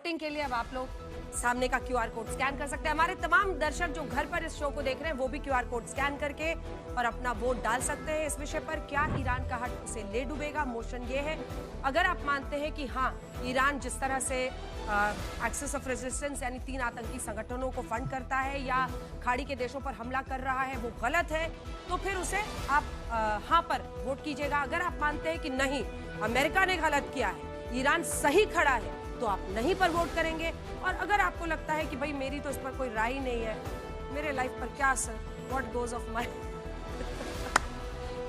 Voting के लिए अब आप लोग सामने का क्यूआर कोड स्कैन कर सकते हैं। हमारे तमाम दर्शक जो घर पर इस शो को देख रहे हैं वो भी क्यूआर कोड स्कैन करके और अपना वोट डाल सकते हैं। इस विषय पर क्या ईरान का हट उसे ले डूबेगा, मोशन ये है। अगर आप मानते हैं कि हाँ, ईरान जिस तरह से एक्सिस ऑफ रेजिस्टेंस यानी 3 आतंकी संगठनों को फंड करता है या खाड़ी के देशों पर हमला कर रहा है वो गलत है, तो फिर उसे आप हाँ पर वोट कीजिएगा। अगर आप मानते हैं कि नहीं, अमेरिका ने गलत किया है, ईरान सही खड़ा है, तो आप नहीं पर वोट करेंगे। और अगर आपको लगता है कि भाई मेरी तो इस पर कोई राय नहीं है, मेरे लाइफ पर क्या असर, what goes off my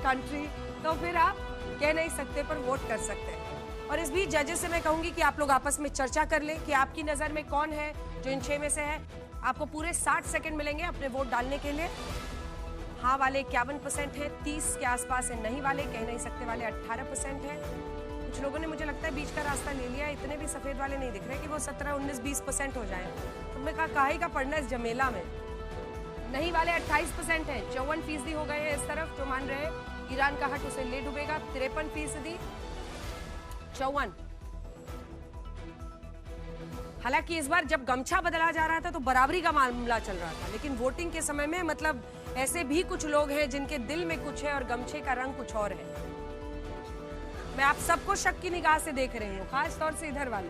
country, तो फिर आप कह नहीं सकते पर वोट कर सकते हैं। और इस बीच जजेस से मैं कहूंगी कि आप लोग आपस में चर्चा कर लें कि आपकी नजर में कौन है जो इन 6 में से है। आपको पूरे 60 सेकंड मिलेंगे अपने वोट डालने के लिए। हाँ वाले 51% है, 30 के आसपास है, नहीं वाले कह नहीं सकते वाले 18% है। कुछ लोगों ने मुझे लगता है बीच का रास्ता ले लिया, इतने भी सफेद वाले नहीं दिख रहे कि वो 17, 19, 20% हो जाए। तो मैं कहा काहे का पढ़ना इस जमेला में। नहीं वाले 28% है, 54% हो गए हैं इस तरफ जो मान रहे हैं ईरान का हट उसे ले डूबेगा। 53%, 54। हालांकि इस बार जब गमछा बदला जा रहा था तो बराबरी का मामला चल रहा था, लेकिन वोटिंग के समय में मतलब ऐसे भी कुछ लोग हैं जिनके दिल में कुछ है और गमछे का रंग कुछ और है। मैं आप सबको शक की निगाह से देख रही हूँ, खास तौर से इधर वाले।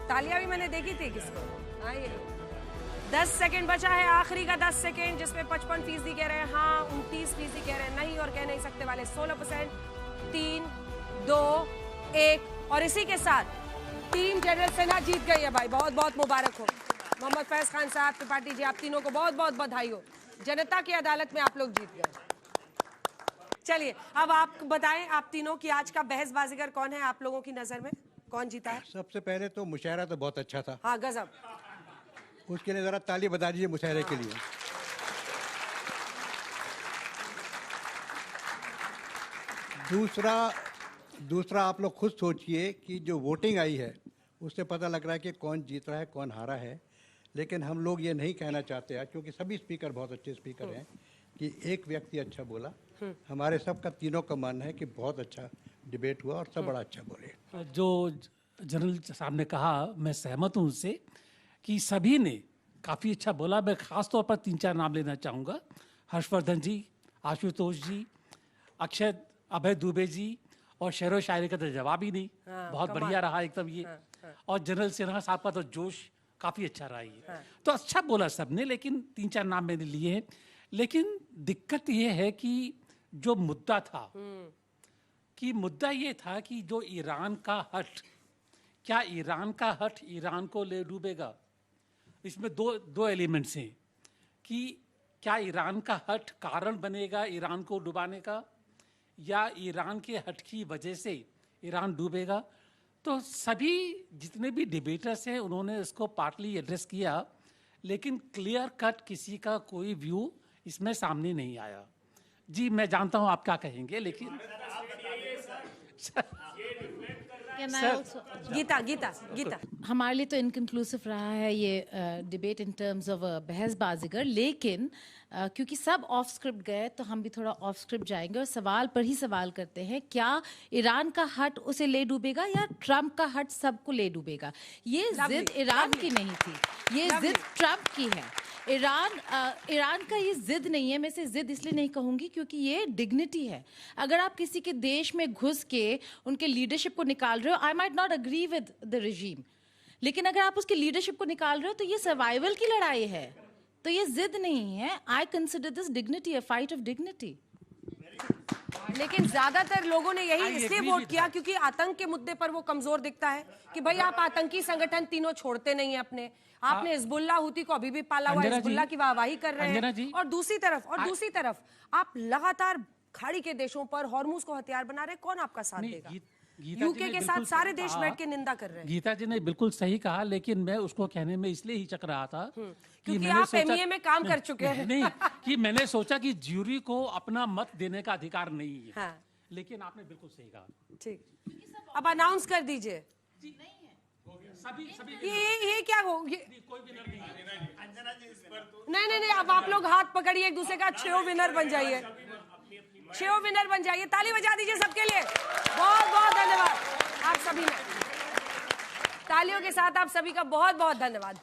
तालियां भी मैंने देखी थी किसको। हाँ, ये 10 सेकंड बचा है, आखिरी का 10 सेकंड, जिसमें 55% कह रहे हैं हाँ, 29% कह रहे हैं नहीं और कह नहीं सकते वाले 16%। 3, 2, 1 और इसी के साथ टीम जनरल सेना जीत गई है भाई। बहुत बहुत मुबारक हो मोहम्मद फैज खान साहब, त्रिपाठी जी, आप तीनों को बहुत बहुत बधाई हो। जनता की अदालत में आप लोग जीत गए। चलिए अब आप बताएं, आप तीनों की आज का बहस बाजीगर कौन है आप लोगों की नजर में, कौन जीता है? सबसे पहले तो मुशायरा तो बहुत अच्छा था। हाँ गजब। उसके लिए जरा ताली बजा दीजिए मुशायरे के लिए। दूसरा आप लोग खुद सोचिए कि जो वोटिंग आई है उससे पता लग रहा है कि कौन जीत रहा है कौन हारा है। लेकिन हम लोग ये नहीं कहना चाहते हैं, क्योंकि सभी स्पीकर बहुत अच्छे स्पीकर हैं, कि एक व्यक्ति अच्छा बोला। हमारे सबका तीनों का मानना है कि बहुत अच्छा डिबेट हुआ और सब बड़ा अच्छा बोले। जो जनरल साहब ने कहा मैं सहमत हूँ उससे कि सभी ने काफ़ी अच्छा बोला। मैं ख़ास तौर पर 3-4 नाम लेना चाहूँगा। हर्षवर्धन जी, आशुतोष जी, अक्षय अभय दुबे जी और शेर व शायरी का तो जवाब ही नहीं। बहुत बढ़िया रहा एकदम ये। और जनरल सिन्हा साहब का तो जोश काफ़ी अच्छा रहा ये। तो अच्छा बोला सबने, लेकिन 3-4 नाम मैंने लिए हैं। लेकिन दिक्कत ये है कि जो मुद्दा था कि मुद्दा ये था कि जो ईरान का हट, क्या ईरान का हट ईरान को ले डूबेगा? इसमें दो एलिमेंट्स हैं कि क्या ईरान का हट कारण बनेगा ईरान को डुबाने का, या ईरान के हट की वजह से ईरान डूबेगा। तो सभी जितने भी डिबेटर्स हैं उन्होंने इसको पार्टली एड्रेस किया, लेकिन क्लियर कट किसी का कोई व्यू इसमें सामने नहीं आया। जी मैं जानता हूं आप क्या कहेंगे, लेकिन गीता हमारे लिए तो इनकन्क्लूसिव रहा है ये डिबेट इन टर्म्स ऑफ बहस बाजीगर। लेकिन क्योंकि सब ऑफ स्क्रिप्ट गए तो हम भी थोड़ा ऑफ स्क्रिप्ट जाएंगे और सवाल पर ही सवाल करते हैं। क्या ईरान का हट उसे ले डूबेगा या ट्रंप का हट सबको ले डूबेगा? ये जिद ईरान की नहीं थी, ये जिद ट्रंप की है। ईरान का ये जिद नहीं है। मैं इसे जिद इसलिए नहीं कहूंगी क्योंकि ये डिग्निटी है। अगर आप किसी के देश में घुस के उनके लीडरशिप को निकाल रहे हो, I might not agree with the regime, लेकिन अगर आप उसके लीडरशिप को निकाल रहे हो तो ये सर्वाइवल की लड़ाई है, तो ये जिद नहीं है। I consider this dignity, a fight of dignity. लेकिन ज्यादातर लोगों ने यही इसलिए वोट किया क्योंकि आतंक के मुद्दे पर वो कमजोर दिखता है कि भाई आप आतंकी संगठन तीनों छोड़ते नहीं है अपने। आपने हिजबुल्लाह हुती को अभी भी पाला हुआ, हिजबुल्लाह की वाहवाही कर रहे हैं। और दूसरी तरफ आप लगातार खाड़ी के देशों पर हॉर्मुज को हथियार बना रहे। कौन आपका साथ देगा? यूके के साथ सारे देश बैठ के निंदा कर रहे हैं। गीता जी ने बिल्कुल सही कहा, लेकिन मैं उसको कहने में इसलिए हिचक रहा था क्योंकि आप एमईए में काम कर चुके हैं। नहीं कि मैंने सोचा कि ज्यूरी को अपना मत देने का अधिकार नहीं है। हाँ। लेकिन आपने बिल्कुल सही कहा। ठीक, अब अनाउंस कर दीजिए। ये क्या हो, ये कोई विनर नहीं है। नहीं, अब आप लोग हाथ पकड़िए एक दूसरे का, 6 विनर बन जाइए, 6 विनर बन जाइए। ताली बजा दीजिए सबके लिए। बहुत बहुत धन्यवाद आप सभी ने। तालियों के साथ आप सभी का बहुत बहुत धन्यवाद।